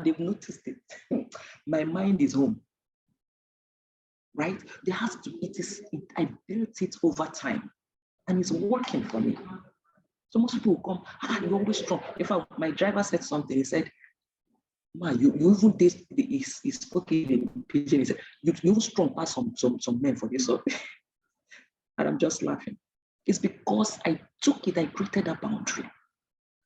and they've noticed it. My mind is home, right? There has to, I built it over time and it's working for me. So most people will come, you're always strong. In fact, my driver said something, he said, man, you even this, he spoke in pidgin, he said, you're strong past some men for this. So, and I'm just laughing. It's because I took it, I created a boundary,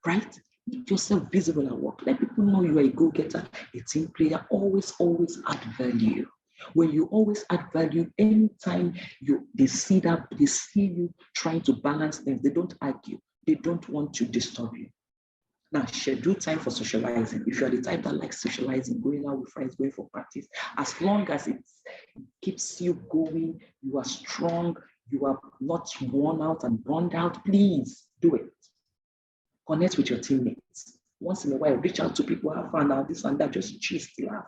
right? Make yourself visible at work. Let people know you are a go-getter, a team player. Always add value. When you always add value, anytime they see you trying to balance things, they don't argue. They don't want to disturb you. Now, schedule time for socializing. If you're the type that likes socializing, going out with friends, going for practice, as long as it keeps you going, you are strong, you are not worn out and burned out, please do it. Connect with your teammates. Once in a while, reach out to people, have fun now, this and that, just gist, laugh.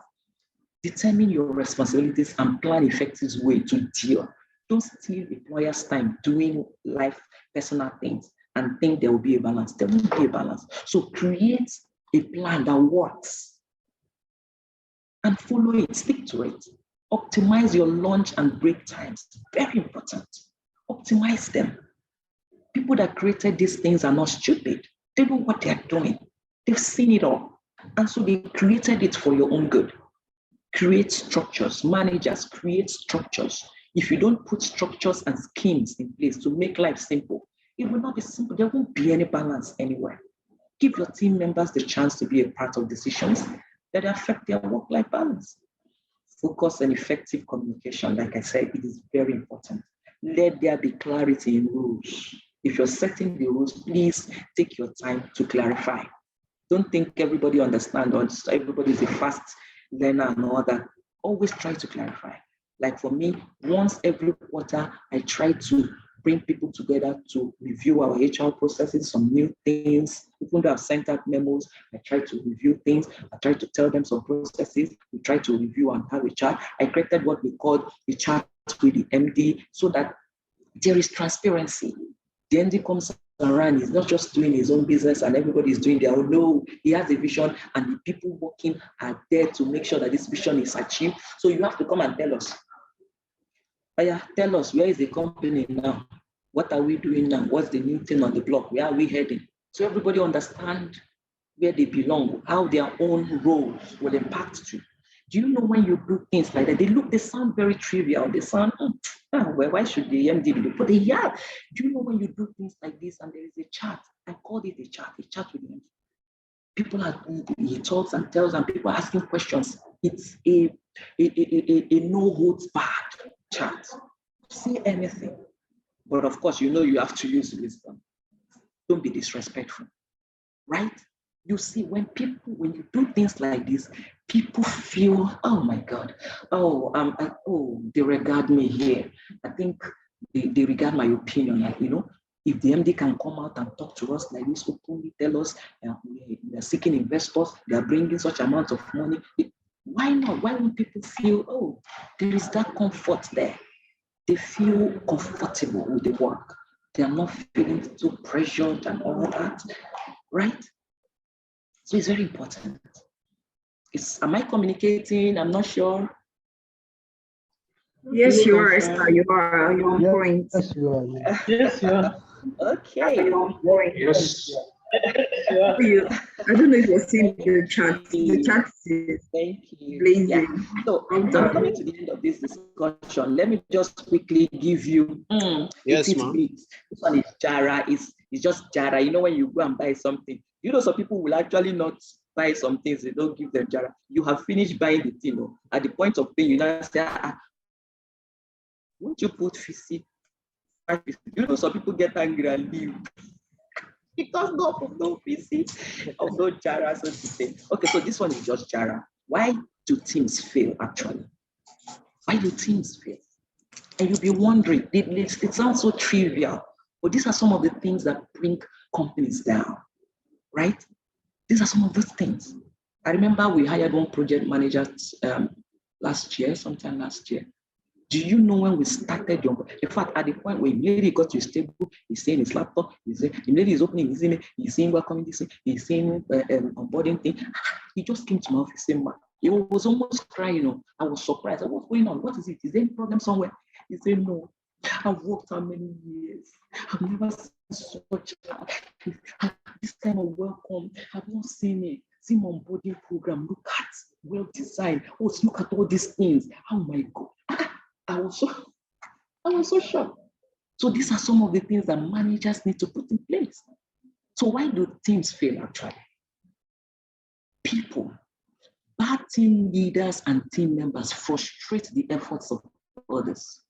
Determine your responsibilities and plan effective way to deal. Don't steal employers' time doing life, personal things and think there will be a balance. There won't be a balance. So create a plan that works and follow it, stick to it. Optimize your lunch and break times. Very important. Optimize them. People that created these things are not stupid. They know what they're doing. They've seen it all. And so they created it for your own good. Create structures. Managers, create structures. If you don't put structures and schemes in place to make life simple, it will not be simple. There won't be any balance anywhere. Give your team members the chance to be a part of decisions that affect their work-life balance. Focus on effective communication. Like I said, it is very important. Let there be clarity in rules. If you're setting the rules, please take your time to clarify. Don't think everybody understands or everybody is a fast learner and all that. Always try to clarify. Like for me, once every quarter, I try to bring people together to review our HR processes, some new things. Even though I've sent out memos, I try to review things. I try to tell them some processes. We try to review and have a chat. I created what we call a chat with the MD so that there is transparency. The MD comes around, he's not just doing his own business and everybody is doing their own. No, he has a vision and the people working are there to make sure that this vision is achieved. So you have to come and tell us. Tell us, where is the company now? What are we doing now? What's the new thing on the block? Where are we heading? So everybody understand where they belong, how their own roles will impact you. Do you know when you do things like that, they sound very trivial. They sound, well, why should the MD do? But do you know when you do things like this and there is a chat? I called it a chat with him. People he talks and tells and people are asking questions. It's a no holds barred chat. Say anything. But of course, you have to use wisdom. Don't be disrespectful, right? You see, when you do things like this, people feel, oh my God, they regard me here. I think they regard my opinion, if the MD can come out and talk to us like this, openly tell us we are seeking investors, they are bringing such amount of money. Why not? Why would people feel, there is that comfort there? They feel comfortable with the work. They are not feeling too pressured and all that, right? So it's very important. Am I communicating? I'm not sure. Yes, you are, Esther. You are. You're on point. Yes, you are. Yes, you are. Okay. You're on point. Yes. I don't know if you're seeing the chat. The chat is Thank you. blazing. Yeah. So I'm coming to the end of this discussion. Let me just quickly give you. Yes, ma'am. This one is Jara. It's just Jara. When you go and buy something, some people will actually not buy some things. They don't give them Jara. You have finished buying the thing. At the point of paying, you now say, won't you put 50? Some people get angry and leave. Because no PC of no Jara, so to say. Okay, so this one is just Jara. Why do teams fail, actually? Why do teams fail? And you'll be wondering, it sounds so trivial, but these are some of the things that bring companies down, right? These are some of those things. I remember we hired one project manager sometime last year. Do you know when we started your, in fact, at the point where immediately got to his table, he's saying his laptop, immediately he's opening his email, he's saying welcoming this, he's saying onboarding thing. He just came to my office saying, he was almost crying, you know. I was surprised. What's going on? What is it? Is there any problem somewhere? He said, no, I've worked how many years? I've never seen such this kind of welcome. I've not seen it. See my onboarding program. Look at well designed. Oh, look at all these things. Oh my God. I was so shocked. So these are some of the things that managers need to put in place. So why do teams fail actually? People, bad team leaders and team members frustrate the efforts of others.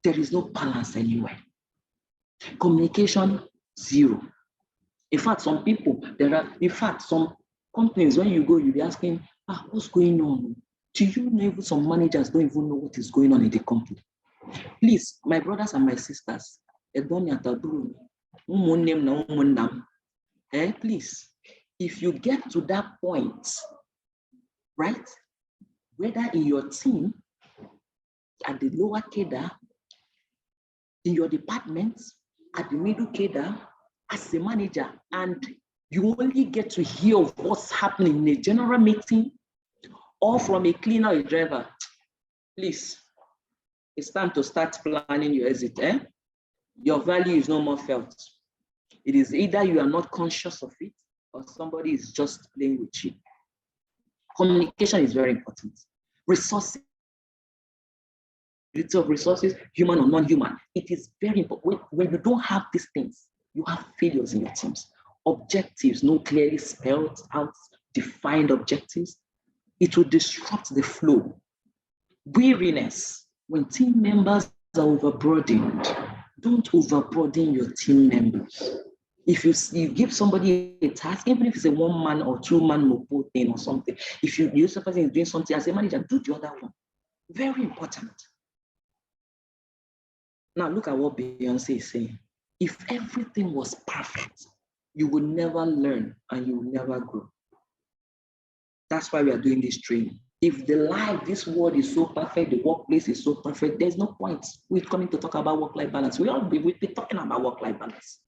There is no balance anywhere. Communication, zero. In fact, some people, some companies, when you go, you'll be asking, what's going on? Do you know even some managers don't even know what is going on in the company? Please, my brothers and my sisters, please, if you get to that point, right, whether in your team, at the lower cadre, in your department, at the middle cadre, as a manager, and you only get to hear of what's happening in a general meeting or from a cleaner or a driver, please, it's time to start planning your exit. Your value is no more felt. It is either you are not conscious of it or somebody is just playing with you. Communication is very important. Resources, human or non-human, it is very important. When you don't have these things, you have failures in your teams. Objectives, no clearly spelled out, defined objectives, it will disrupt the flow. Weariness, when team members are overburdened, don't overburden your team members. If you give somebody a task, even if it's a 1-man or 2-man mopo thing or something, if you use a person is doing something as a manager, do the other one. Very important. Now look at what Beyonce is saying. If everything was perfect, you would never learn and you will never grow. That's why we are doing this training. If this world is so perfect, the workplace is so perfect, there's no point. We're coming to talk about work-life balance. We'll be talking about work-life balance.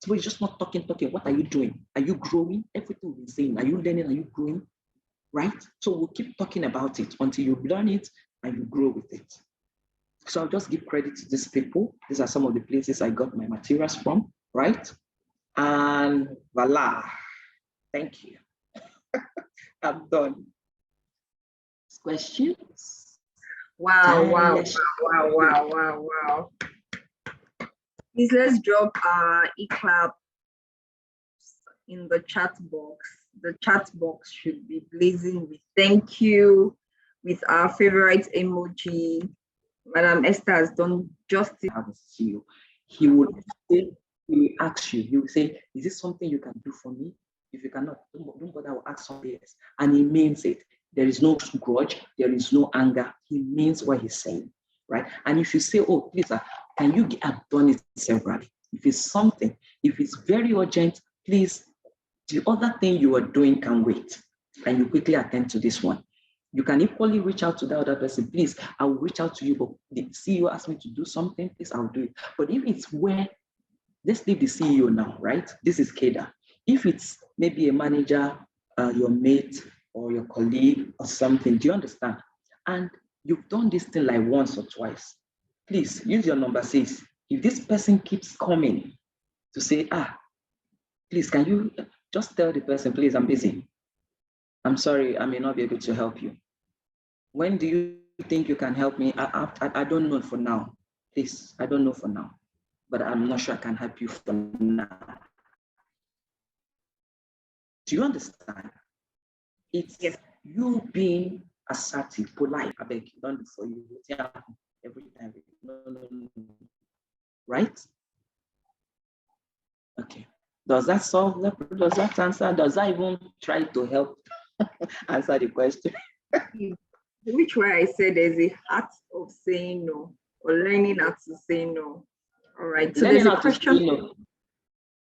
So we're just not talking. What are you doing? Are you growing? Everything we're saying, are you learning? Are you growing? Right? So we'll keep talking about it until you learn it and you grow with it. So I'll just give credit to these people. These are some of the places I got my materials from, right? And voila, thank you. I'm done. Questions? Wow. Please let's drop our eClap in the chat box. The chat box should be blazing with thank you, with our favorite emoji. Madam Esther has done justice. He would say, he will ask you, he will say, is this something you can do for me? If you cannot, don't bother, I will ask somebody else. And he means it. There is no grudge, there is no anger. He means what he's saying, right? And if you say, oh, please, can you, I've done it severally. If it's something, if it's very urgent, please, the other thing you are doing can wait. And you quickly attend to this one. You can equally reach out to the other person. Please, I will reach out to you, but the CEO asked me to do something, please, I'll do it. But if it's where, let's leave the CEO now, right? This is CADA. If it's maybe a manager, your mate, or your colleague or something, do you understand? And you've done this thing like once or twice, please use your number 6. If this person keeps coming to say, please, can you just tell the person, please, I'm busy. I'm sorry, I may not be able to help you. When do you think you can help me? I don't know for now. Please, I don't know for now, but I'm not sure I can help you for now. Do you understand? It's you being assertive, polite. I beg you, don't do for you every time. No. Right? Okay. Does that solve that? Does that answer? Does that even try to help answer the question? Which way I said there's a art of saying no, or learning how to say no. All right. So there's a question. No.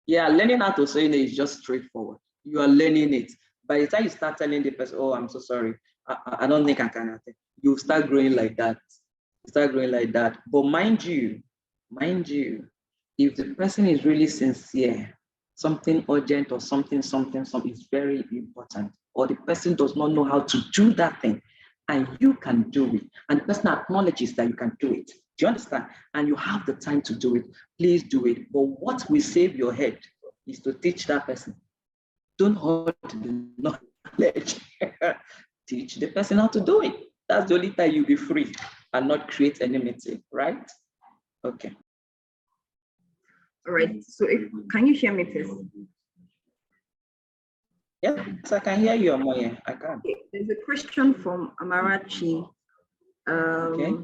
Yeah, learning how to say no is just straightforward. You are learning it. By the time you start telling the person, oh, I'm so sorry, I don't think I can. You start growing like that. Start growing like that. But mind you, if the person is really sincere, something urgent or something is very important, or the person does not know how to do that thing, and you can do it, and the person acknowledges that you can do it. Do you understand? And you have the time to do it, please do it. But what will save your head is to teach that person. Don't hold the knowledge. Teach the person how to do it. That's the only time you'll be free and not create enmity, right? Okay. All right. So can you hear me, please? Yes, I can hear you, Omoye. I can. Okay. There's a question from Amarachi. Okay.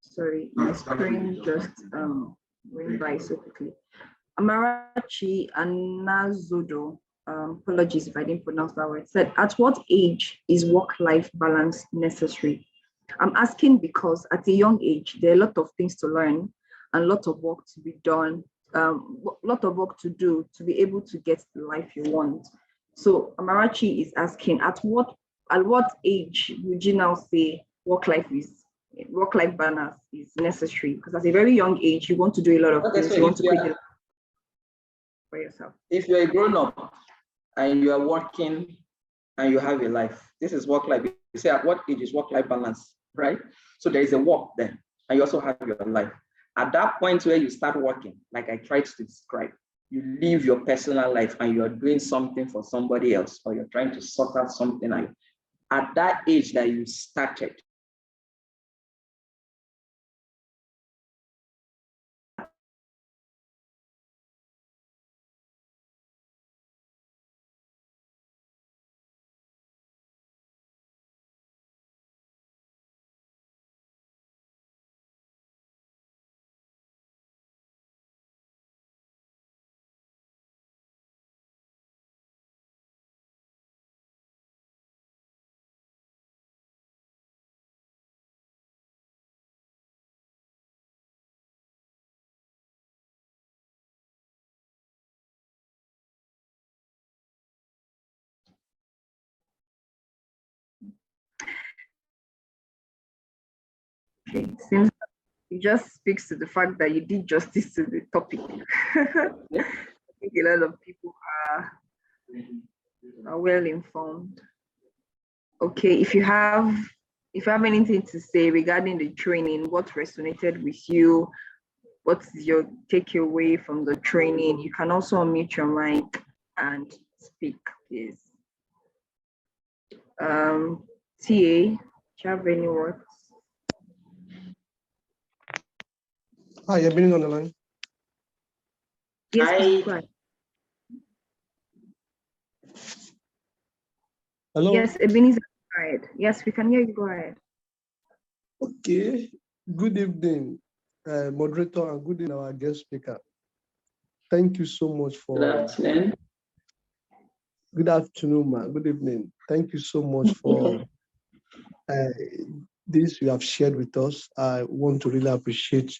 Sorry, my screen just went by so quickly. Amarachi Anazodo, apologies if I didn't pronounce that word, said, at what age is work-life balance necessary? I'm asking because at a young age, there are a lot of things to learn and a lot of work to be done, a lot of work to do to be able to get the life you want. So Amarachi is asking, at what age would you now say work-life balance is necessary? Because at a very young age, you want to do a lot of things. You want to create for yourself. If you're a grown-up and you are working and you have a life, this is work-life. You say at what age is work-life balance, right? So there is a work there, and you also have your life. At that point where you start working, like I tried to describe, you live your personal life and you're doing something for somebody else, or you're trying to sort out something out. At that age that you started, Okay, seems it just speaks to the fact that you did justice to the topic. I think a lot of people are well informed. Okay, if you have anything to say regarding the training, what resonated with you, what's your takeaway from the training, you can also unmute your mic and speak, please. TA, do you have any words? Hi, you're being on the line. Yes, go ahead. Hello? Yes, Ebenezer, go ahead. Yes, we can hear you, go ahead. Okay, good evening, moderator, and good evening, our guest speaker. Thank you so much for... Good afternoon. Good afternoon, man. Good evening. Thank you so much for this you have shared with us. I want to really appreciate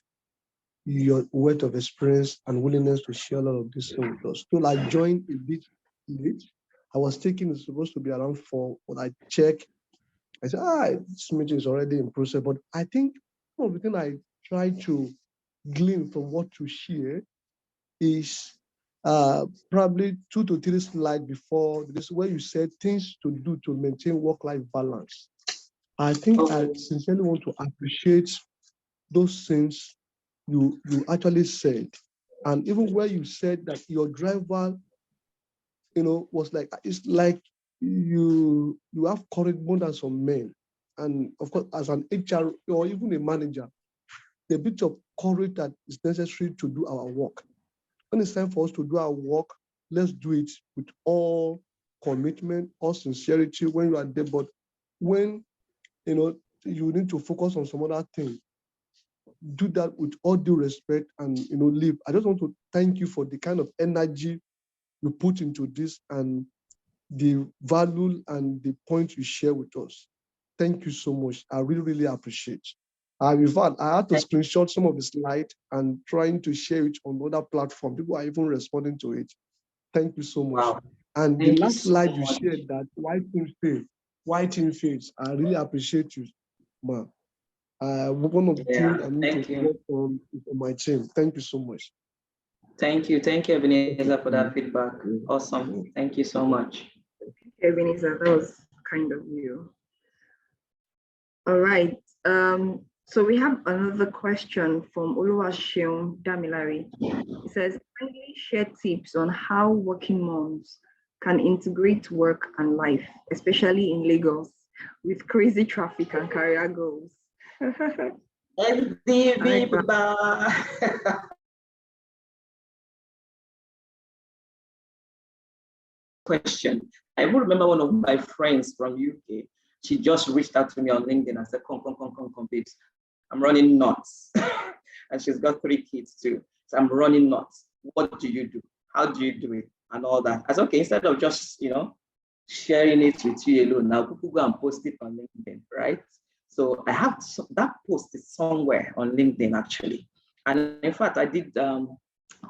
your weight of experience and willingness to share a lot of this with us. So I joined a bit late. I was thinking it's supposed to be around 4, but I checked. I said, this meeting is already in process. But I think one of the things I try to glean from what you share is probably 2 to 3 slides before this, where you said things to do to maintain work-life balance. I think I sincerely want to appreciate those things you actually said. And even where you said that your driver, was like, it's like you have courage more than some men. And of course, as an HR or even a manager, the bit of courage that is necessary to do our work. When it's time for us to do our work, let's do it with all commitment, all sincerity when you are there. But when you need to focus on some other thing, do that with all due respect and live. I just want to thank you for the kind of energy you put into this and the value and the point you share with us. Thank you so much. I really, really appreciate. In fact, I had to screenshot some of the slides and trying to share it on other platforms. People are even responding to it. Thank you so much. Wow. And the last slide you shared, that why teams fail, White in Faith. I really appreciate you, ma. One of the things I need to work on my team. Thank you so much. Thank you, Ebenezer, for that feedback. Awesome. Thank you so much. Ebenezer, that was kind of you. All right. So we have another question from Oluwaseun Damilari. He says, kindly share tips on how working moms can integrate work and life, especially in Lagos, with crazy traffic and career goals. Question. I will remember one of my friends from UK. She just reached out to me on LinkedIn and said, come, babes. I'm running nuts. And she's got 3 kids too. So I'm running nuts. What do you do? How do you do it? And all that. I said, okay, instead of just, sharing it with you alone, now people go and post it on LinkedIn, right? So I have that post is somewhere on LinkedIn actually. And in fact, I did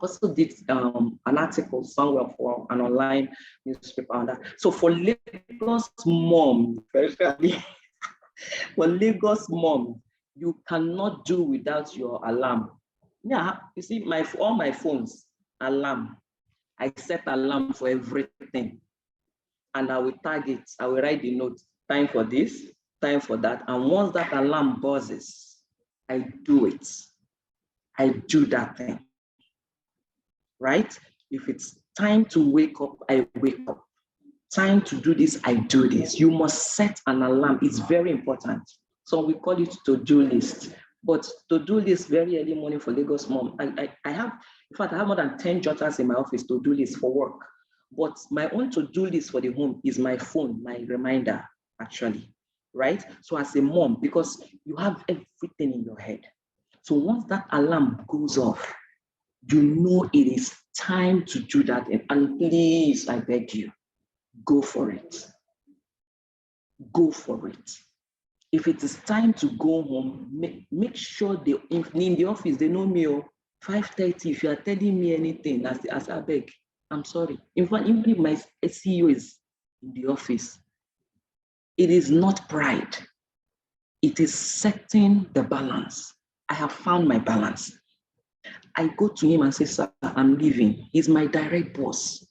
also did an article somewhere for an online newspaper on that. So for Lagos mom, especially for Lagos mom, you cannot do without your alarm. Yeah, you see, all my phones, alarm. I set alarm for everything. And I will tag it. I will write the note, time for this, time for that. And once that alarm buzzes, I do it. I do that thing. Right? If it's time to wake up, I wake up. Time to do this, I do this. You must set an alarm. It's very important. So we call it to-do list. But to-do list very early morning for Lagos mom. I have, in fact, I have more than 10 jotters in my office to-do list for work. But my own to-do list for the home is my phone, my reminder, actually, right? So as a mom, because you have everything in your head. So once that alarm goes off, you know it is time to do that. And please, I beg you, go for it. Go for it. If it is time to go home, make sure in the office, they know me, 5:30, if you are telling me anything, as I beg, I'm sorry. In fact, even if my CEO is in the office, it is not pride. It is setting the balance. I have found my balance. I go to him and say, sir, I'm leaving. He's my direct boss.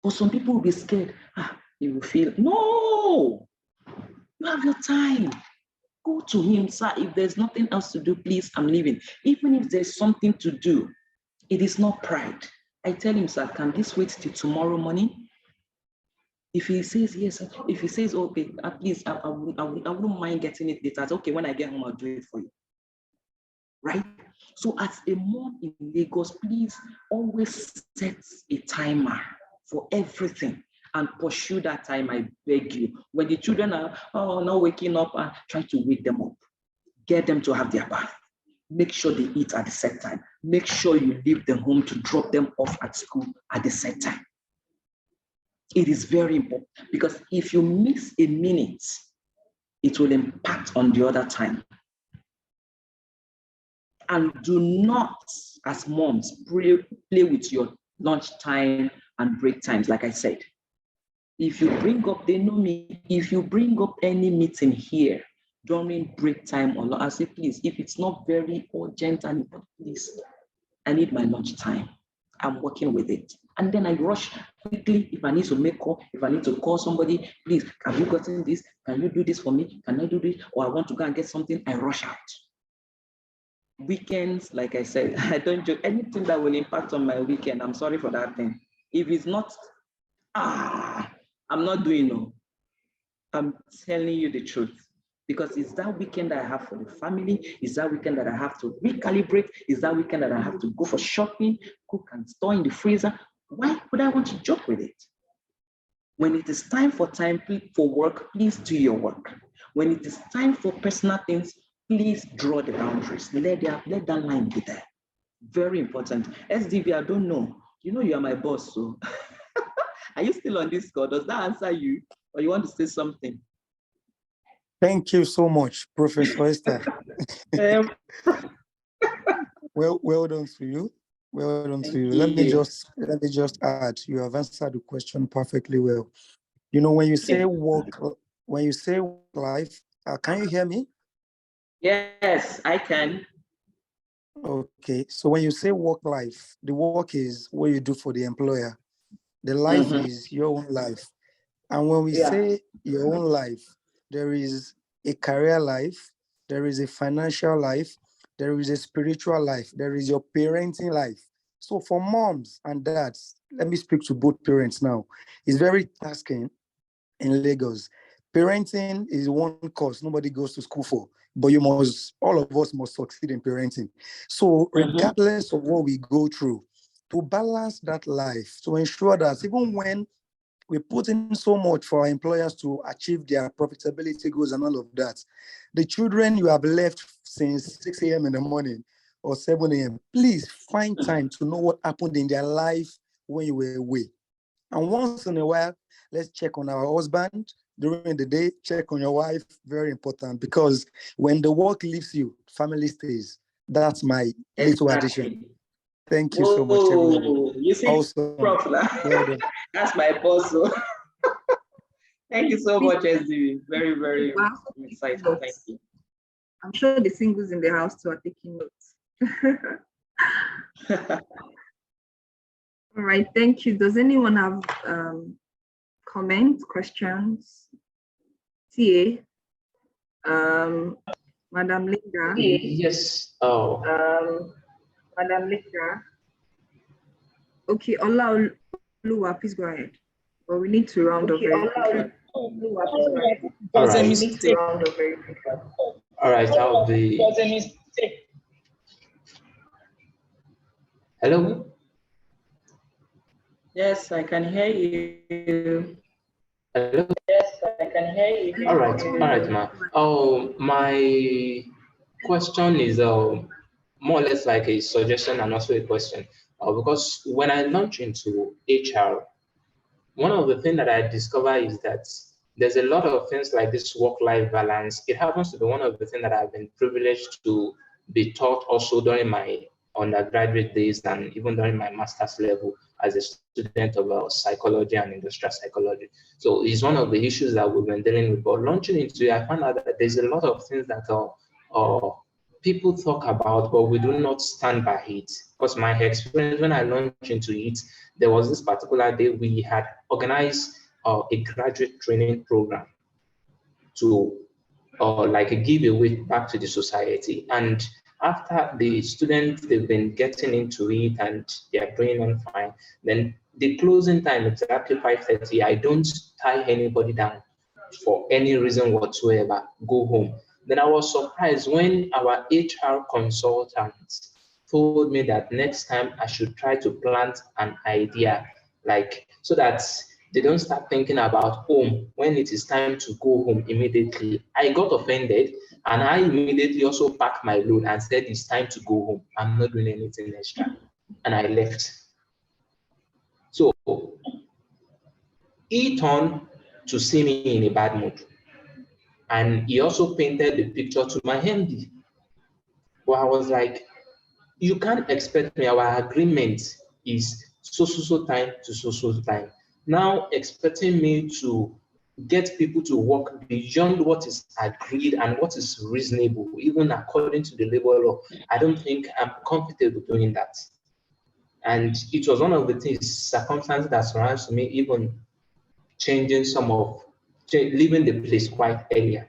But some people will be scared. You will feel, no, you have your time. Go to him, sir. If there's nothing else to do, please, I'm leaving. Even if there's something to do, it is not pride. I tell him, sir, can this wait till tomorrow morning? If he says yes, if he says, okay, at least I wouldn't mind getting it later. Okay, when I get home, I'll do it for you. Right? So as a mom in Lagos, please always set a timer for everything and pursue that time, I beg you. When the children are not waking up, try to wake them up. Get them to have their bath. Make sure they eat at the set time. Make sure you leave them home to drop them off at school at the set time. It is very important because if you miss a minute, it will impact on the other time. And do not, as moms, play with your lunch time and break times, like I said. If you bring up, they know me, if you bring up any meeting here during break time, or I say, please, if it's not very urgent and important, please, I need my lunch time. I'm working with it. And then I rush quickly if I need to make call, if I need to call somebody, please, have you gotten this? Can you do this for me? Can I do this? Or I want to go and get something, I rush out. Weekends, like I said, I don't do anything that will impact on my weekend. I'm sorry for that thing. If it's not, I'm not doing no. I'm telling you the truth. Because it's that weekend that I have for the family, it's that weekend that I have to recalibrate, it's that weekend that I have to go for shopping, cook and store in the freezer. Why would I want to joke with it? When it is time for work, please do your work. When it is time for personal things, please draw the boundaries. Let that line be there. Very important. SDV, I don't know. You know you are my boss, so. Are you still on this call? Does that answer you? Or you want to say something? Thank you so much, Professor Esther. Well done to you. Well done to you. Let me just add, you have answered the question perfectly well. You know, when you say work when you say work life, can you hear me? Yes, I can. Okay, so when you say work life, the work is what you do for the employer. The life is your own life. And when we say your own life, there is a career life, there is a financial life, there is a spiritual life, there is your parenting life. So for moms and dads, let me speak to both parents now. It's very tasking in Lagos. Parenting is one course nobody goes to school for, but all of us must succeed in parenting. So regardless of what we go through, to balance that life, to ensure that even when we put in so much for our employers to achieve their profitability goals and all of that, the children you have left since 6 a.m. in the morning or 7 a.m., please find time to know what happened in their life when you were away. And once in a while, let's check on our husband during the day, check on your wife, very important, because when the work leaves you, family stays. That's my little addition. Thank you so much, everyone. You see, Awesome. Prof, Well done. that's my boss. So. Thank you so much, SDV. Very, very exciting. Thank you. I'm sure the singles in the house too are taking notes. All right, thank you. Does anyone have comments, questions? TA, Madam Linda. Yes. Oh. Madam Linda. Okay, Olua, please go ahead. But we need to round up very quickly. All right. All right, I'll be. Hello? Yes, I can hear you. Hello? Yes, I can hear you. All right, ma. Oh, my question is more or less like a suggestion and also a question. Because when I launch into HR, one of the things that I discover is that there's a lot of things like this work-life balance. It happens to be one of the things that I've been privileged to be taught also during my undergraduate days and even during my master's level as a student of psychology and industrial psychology. So it's one of the issues that we've been dealing with. But launching into it, I found out that there's a lot of things that people talk about, but we do not stand by it. Because my experience when I launched into it, there was this particular day we had organized a graduate training program to like a giveaway back to the society. And after the students, they've been getting into it and they're doing on fine. Then the closing time, exactly 5:30, I don't tie anybody down for any reason whatsoever, go home. Then I was surprised when our HR consultant told me that next time I should try to plant an idea, like so that they don't start thinking about home when it is time to go home immediately. I got offended and I immediately also packed my load and said, it's time to go home. I'm not doing anything extra. And I left. So he turned to see me in a bad mood. And he also painted the picture to my MD. But I was like, you can't expect me, our agreement is so time to so time. Now expecting me to get people to work beyond what is agreed and what is reasonable, even according to the labor law, I don't think I'm comfortable doing that. And it was one of the things, circumstances that surrounds me, even leaving the place quite earlier.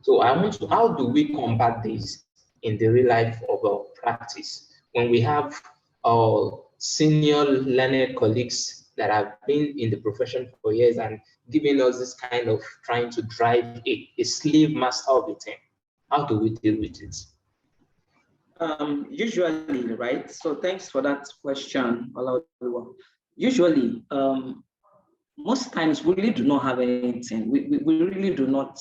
So I want to, how do we combat this in the real life of our practice when we have our senior learned colleagues that have been in the profession for years and giving us this kind of trying to drive a slave master of the team? How do we deal with it? Usually, right? So thanks for that question, Olaoluwa. Usually, most times we really do not have anything. We really do not